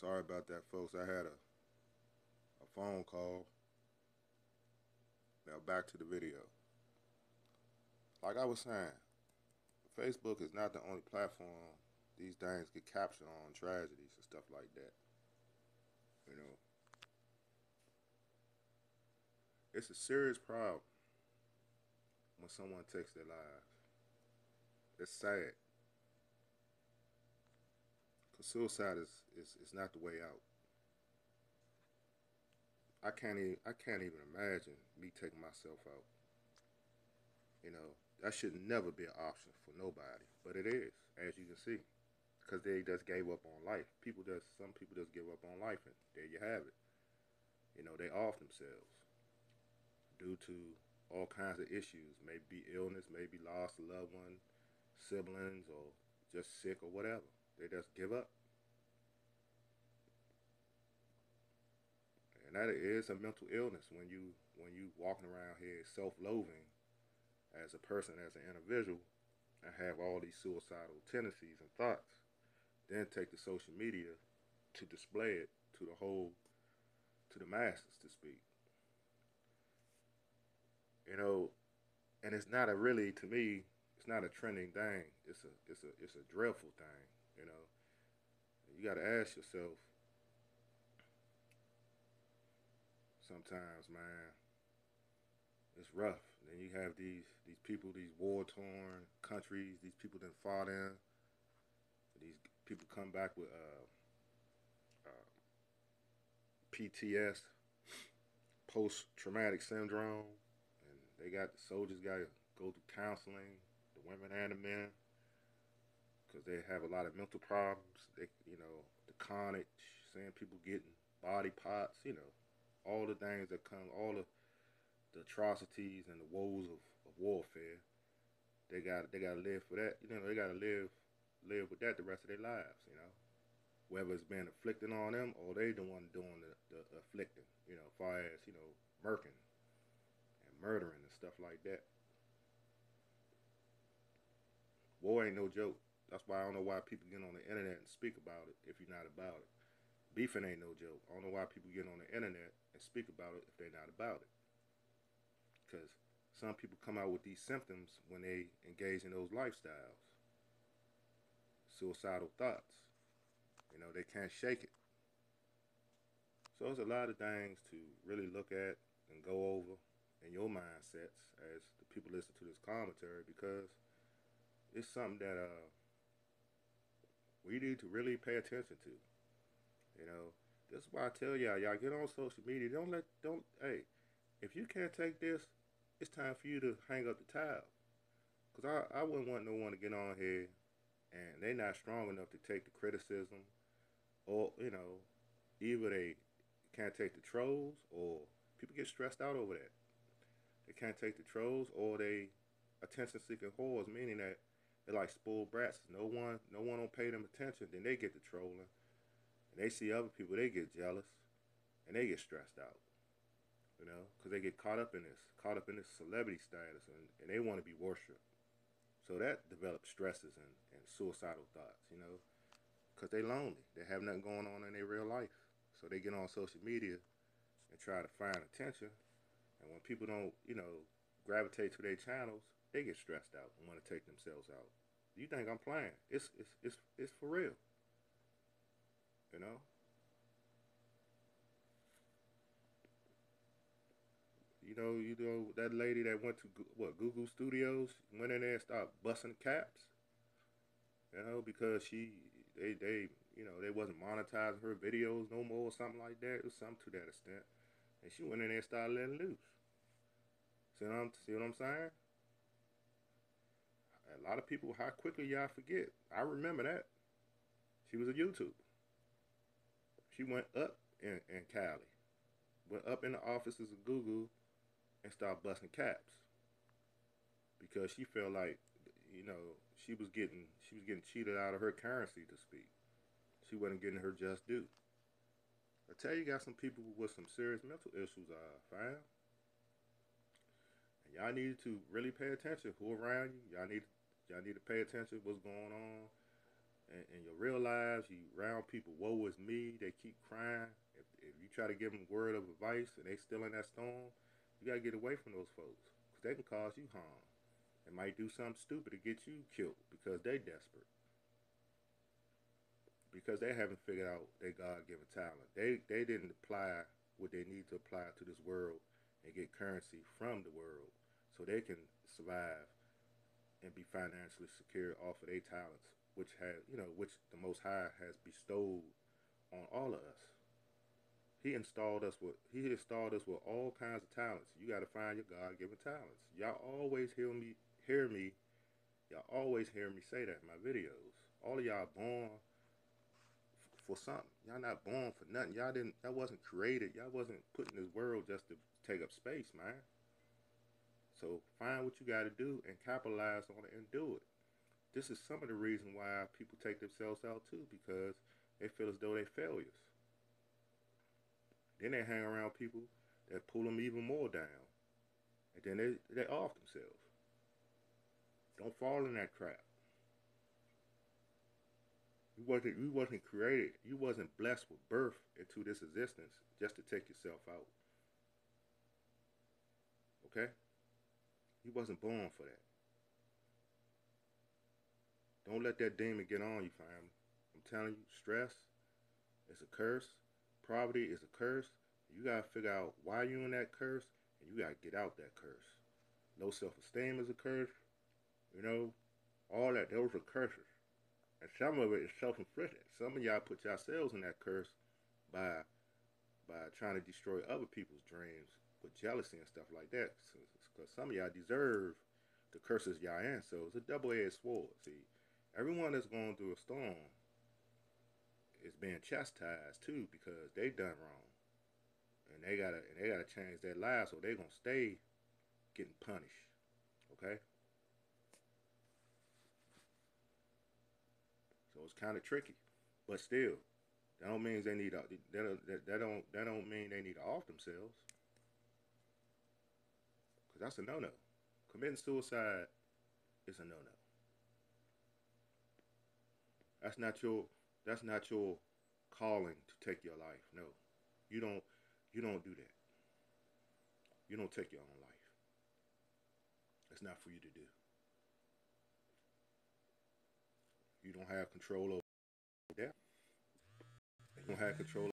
Sorry about that, folks. I had a phone call. Now back to the video. Like I was saying, Facebook is not the only platform these things get captured on tragedies and stuff like that. You know, it's a serious problem when someone takes their lives. It's sad because suicide is not the way out. I can't even imagine me taking myself out. You know, that should never be an option for nobody, but it is, as you can see, because they just gave up on life. Some people just give up on life, and there you have it. You know, they off themselves due to all kinds of issues, maybe illness, maybe lost a loved one, siblings, or just sick or whatever. They just give up, and that is a mental illness when you walking around here self-loathing as a person, as an individual, and have all these suicidal tendencies and thoughts. Then take to social media to display it to the whole, to the masses, to speak. You know, and it's not a really, to me, it's not a trending thing. It's a dreadful thing. You know, you got to ask yourself sometimes, man. It's rough. Then you have these people, these war torn countries. These people that fought in. These people come back with uh, PTS, post traumatic syndrome, and they got the soldiers got to go through counseling, the women and the men, because they have a lot of mental problems. The carnage, seeing people getting body parts, all the things that come, all the atrocities and the woes of warfare. They got to live for that. They got to live with that the rest of their lives. Whether it's being inflicted on them or they the one doing the afflicting. As far as murking and murdering and stuff like that. War ain't no joke. That's why I don't know why people get on the internet and speak about it if you're not about it. Beefing ain't no joke. I don't know why people get on the internet and speak about it if they're not about it. Because some people come out with these symptoms when they engage in those lifestyles. Suicidal thoughts. They can't shake it. So there's a lot of things to really look at and go over in your mindsets as the people listen to this commentary because it's something that we need to really pay attention to. You know, this is why I tell y'all get on social media. Don't hey, if you can't take this, it's time for you to hang up the towel. Cause I wouldn't want no one to get on here and they not strong enough to take the criticism, or either they can't take the trolls, or people get stressed out over that. They can't take the trolls, or they attention seeking whores, meaning that they're like spoiled brats. No one don't pay them attention. Then they get to trolling, and they see other people, they get jealous, and they get stressed out. Because they get caught up in this celebrity status, and they want to be worshipped. So that develops stresses and suicidal thoughts. Because they lonely. They have nothing going on in their real life. So they get on social media and try to find attention. And when people don't, gravitate to their channels, they get stressed out and want to take themselves out. You think I'm playing? It's for real. You know. You know that lady that went to Google Studios went in there and started busting caps. Because they wasn't monetizing her videos no more or something like that. It was something to that extent, and she went in there and started letting loose. See what I'm saying? A lot of people, how quickly y'all forget. I remember that. She was a YouTuber. She went up in Cali, went up in the offices of Google and started busting caps because she felt like, you know, she was getting cheated out of her currency to speak. She wasn't getting her just due. I tell you, got some people with some serious mental issues, fam. And y'all need to really pay attention. Who around you? Y'all need to pay attention what's going on in your real lives, you around people, woe is me, they keep crying. If you try to give them word of advice and they still in that storm, you gotta get away from those folks because they can cause you harm. They might do something stupid to get you killed because they desperate, because they haven't figured out their God-given talent. They didn't apply what they need to apply to this world and get currency from the world so they can survive and be financially secure off of their talents, which the Most High has bestowed on all of us. He installed us with all kinds of talents. You got to find your God-given talents. Y'all always hear me. Y'all always hear me say that in my videos. All of y'all born for something. Y'all not born for nothing. Y'all wasn't created. Y'all wasn't put in this world just to take up space, man. So find what you got to do and capitalize on it and do it. This is some of the reason why people take themselves out too, because they feel as though they're failures. Then they hang around people that pull them even more down, and then they off themselves. Don't fall in that crap. You wasn't created. You wasn't blessed with birth into this existence just to take yourself out. Okay? You wasn't born for that. Don't let that demon get on you, fam. I'm telling you, stress is a curse. Poverty is a curse. You gotta figure out why you in that curse, and you gotta get out that curse. Low self-esteem is a curse. You know, all that. Those are curses, and some of it is self-inflicted. Some of y'all put yourselves in that curse by trying to destroy other people's dreams with jealousy and stuff like that. Because some of y'all deserve the curses y'all in. So it's a double-edged sword. See, everyone that's going through a storm is being chastised too because they done wrong, and they gotta change their lives, or they gonna stay getting punished. Okay, so it's kind of tricky, but still, that don't mean they need to, that don't mean they need to off themselves, because that's a no-no. Committing suicide is a no-no. That's not your that's not your calling to take your life. No, you don't do that. You don't take your own life. It's not for you to do. You don't have control over that. You don't have control